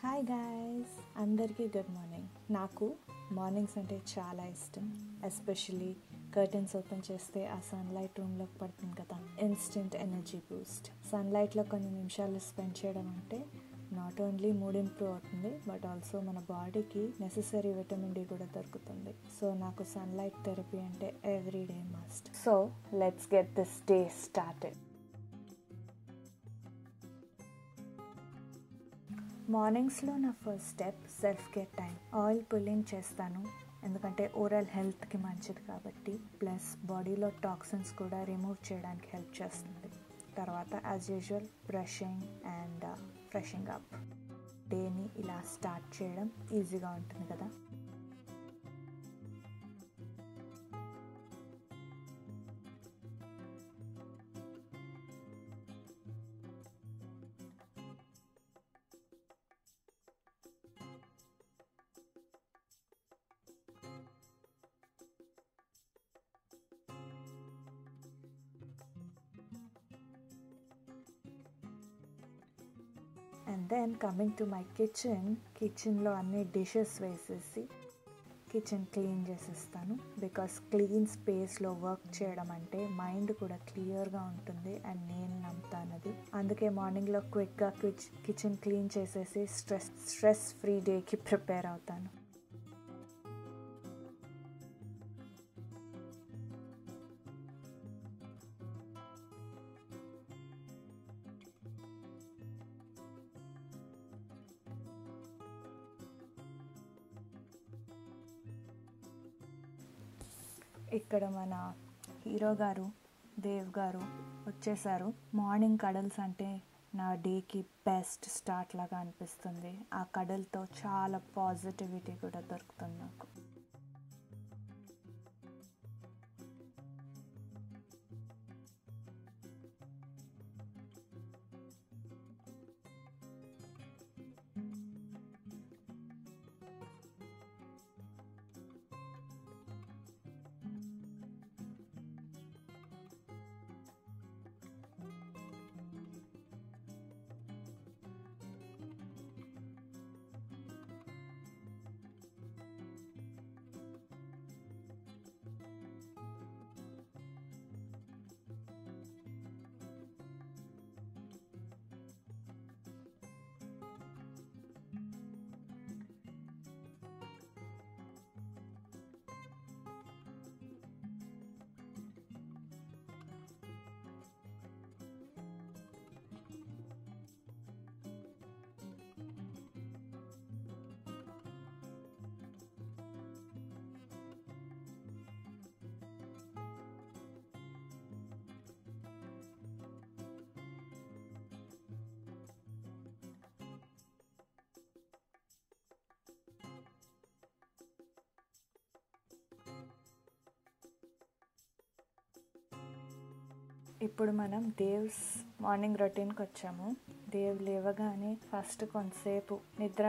Hi guys, అందరికీ good morning. నాకు mornings అంటే చాలా ఇష్టం. ఎస్పెషలీ కర్టన్స్ ఓపెన్ చేస్తే ఆ సన్లైట్ రూమ్లోకి పడుతుంది కదా, ఇన్స్టెంట్ ఎనర్జీ బూస్ట్. సన్లైట్లో కొన్ని నిమిషాలు స్పెండ్ చేయడం అంటే నాట్ ఓన్లీ మూడ్ ఇంప్రూవ్ అవుతుంది, బట్ ఆల్సో మన బాడీకి నెసెసరీ విటమిన్ డి కూడా దొరుకుతుంది. సో నాకు సన్లైట్ థెరపీ అంటే every day must. So let's get this day started. మార్నింగ్స్లో నా first step self care time. Oil pulling చేస్తాను, ఎందుకంటే ఓరల్ హెల్త్కి మంచిది కాబట్టి, ప్లస్ బాడీలో టాక్సిన్స్ కూడా రిమూవ్ చేయడానికి హెల్ప్ చేస్తుంది. తర్వాత as usual brushing and freshing up. డేని ఇలా స్టార్ట్ చేయడం ఈజీగా ఉంటుంది కదా. And then coming to my కిచెన్లో అన్ని డిషెస్ వేసేసి కిచెన్ క్లీన్ చేసేస్తాను. బికాస్ క్లీన్ స్పేస్లో వర్క్ చేయడం అంటే మైండ్ కూడా క్లియర్గా ఉంటుంది అండ్ నేను నమ్ముతాను అది. అందుకే మార్నింగ్లో క్విక్గా కిచెన్ క్లీన్ చేసేసి స్ట్రెస్ ఫ్రీ డేకి ప్రిపేర్ అవుతాను. ఇక్కడ మన హీరో గారు దేవ్ గారు వచ్చేసారు. మార్నింగ్ కడల్స్ అంటే నా డేకి బెస్ట్ స్టార్ట్ లాగా అనిపిస్తుంది. ఆ కడల్తో చాలా పాజిటివిటీ కూడా దొరుకుతుంది నాకు. ఇప్పుడు మనం దేవ్స్ మార్నింగ్ రొటీన్కి వచ్చాము. దేవ్ లేవగానే ఫస్ట్ కొంతసేపు నిద్ర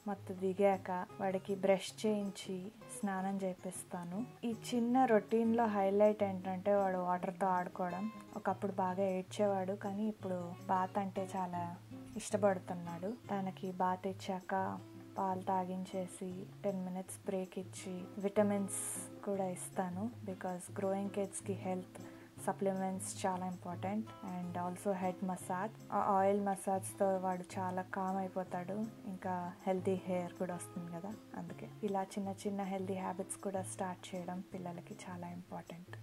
మత్తు దిగాక వాడికి బ్రష్ చేయించి స్నానం చేపిస్తాను. ఈ చిన్న రొటీన్లో హైలైట్ ఏంటంటే వాడు వాటర్తో ఆడుకోవడం. ఒకప్పుడు బాగా ఏడ్చేవాడు, కానీ ఇప్పుడు బాత్ అంటే చాలా ఇష్టపడుతున్నాడు. తనకి బాత్ ఇచ్చాక పాలు తాగించేసి 10 minutes బ్రేక్ ఇచ్చి విటమిన్స్ కూడా ఇస్తాను. బికాస్ గ్రోయింగ్ కిడ్స్కి హెల్త్ సప్లిమెంట్స్ చాలా important. And also head massage. ఆ ఆయిల్ మసాజ్తో వాడు చాలా కామ్ అయిపోతాడు, ఇంకా హెల్తీ హెయిర్ కూడా వస్తుంది కదా. అందుకే ఇలా చిన్న చిన్న హెల్తీ హ్యాబిట్స్ కూడా స్టార్ట్ చేయడం పిల్లలకి చాలా ఇంపార్టెంట్.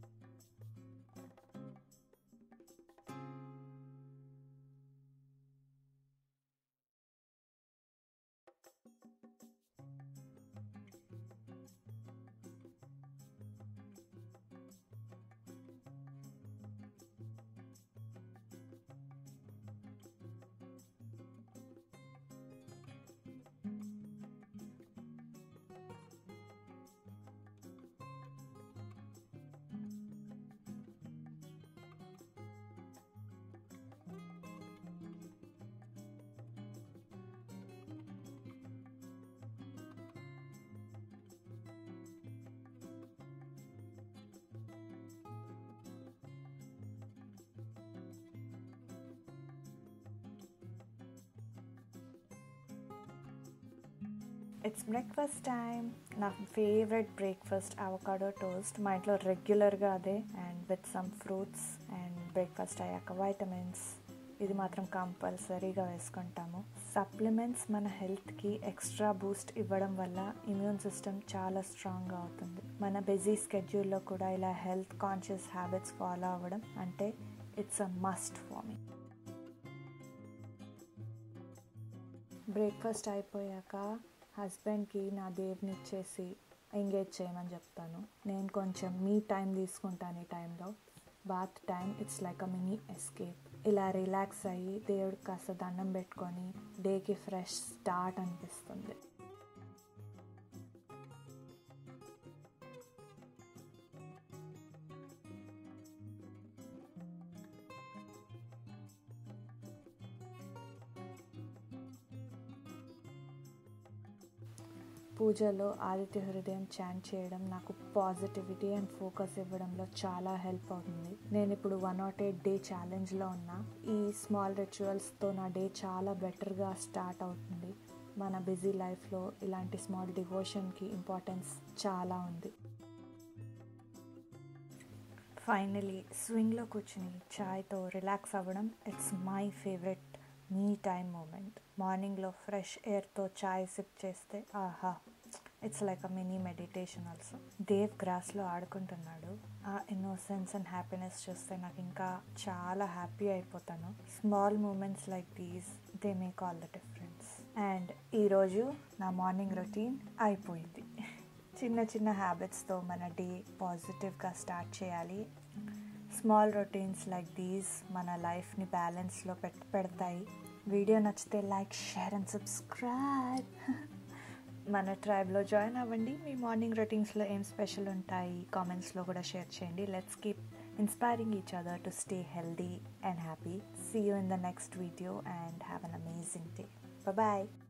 It's breakfast time. నా ఫేవరెట్ బ్రేక్ఫాస్ట్ అవకాడో టోస్ట్. మా ఇంట్లో రెగ్యులర్గా అదే, and with some fruits. And breakfast అయ్యాక వైటమిన్స్, ఇది మాత్రం కంపల్సరీగా వేసుకుంటాము. సప్లిమెంట్స్ మన హెల్త్కి ఎక్స్ట్రా బూస్ట్ ఇవ్వడం వల్ల ఇమ్యూన్ సిస్టమ్ చాలా స్ట్రాంగ్గా అవుతుంది. మన బిజీ స్కెడ్యూల్లో కూడా ఇలా హెల్త్ కాన్షియస్ హ్యాబిట్స్ ఫాలో అవ్వడం అంటే it's a must for me. Breakfast అయిపోయాక హస్బెండ్కి నా దేవుని ఇచ్చేసి ఎంగేజ్ చేయమని చెప్తాను. నేను కొంచెం మీ టైం తీసుకుంటాను. ఈ టైంలో bath time it's like a mini escape. ఇలా రిలాక్స్ అయ్యి దేవుడికి కాస్త దండం పెట్టుకొని డేకి ఫ్రెష్ స్టార్ట్ అనిపిస్తుంది. పూజలో ఆదిత్య హృదయం చాంట్ చేయడం నాకు పాజిటివిటీ అండ్ ఫోకస్ ఇవ్వడంలో చాలా హెల్ప్ అవుతుంది. నేను ఇప్పుడు 108 డే ఛాలెంజ్లో ఉన్నా. ఈ స్మాల్ రిచువల్స్తో నా డే చాలా బెటర్గా స్టార్ట్ అవుతుంది. మన బిజీ లైఫ్లో ఇలాంటి స్మాల్ డివోషన్కి ఇంపార్టెన్స్ చాలా ఉంది. ఫైనలీ స్వింగ్లో కూర్చుని చాయ్తో రిలాక్స్ అవ్వడం it's my favourite me time moment. మార్నింగ్లో ఫ్రెష్ ఎయిర్తో చాయ్ సిప్ చేస్తే ఆహా, it's like a mini meditation also. Dev గ్రాస్లో ఆడుకుంటున్నాడు. ఆ ఇన్నోసెన్స్ అండ్ హ్యాపీనెస్ చూస్తే నాకు ఇంకా చాలా హ్యాపీ అయిపోతాను. Small moments like these they make all the difference. And ఈరోజు నా మార్నింగ్ రొటీన్ అయిపోయింది. చిన్న చిన్న హ్యాబిట్స్తో మన డే పాజిటివ్గా స్టార్ట్ చేయాలి. స్మాల్ రొటీన్స్ లైక్ దీస్ మన లైఫ్ని బ్యాలెన్స్లో పెడతాయి. వీడియో నచ్చితే లైక్, షేర్ అండ్ సబ్స్క్రైబ్. మన ట్రైబ్లో జాయిన్ అవ్వండి. మీ మార్నింగ్ రొటీన్స్లో ఏం స్పెషల్ ఉంటాయి కామెంట్స్లో కూడా షేర్ చేయండి. Let's keep inspiring each other to stay healthy and happy. See you in the next video and have an amazing day. Bye bye.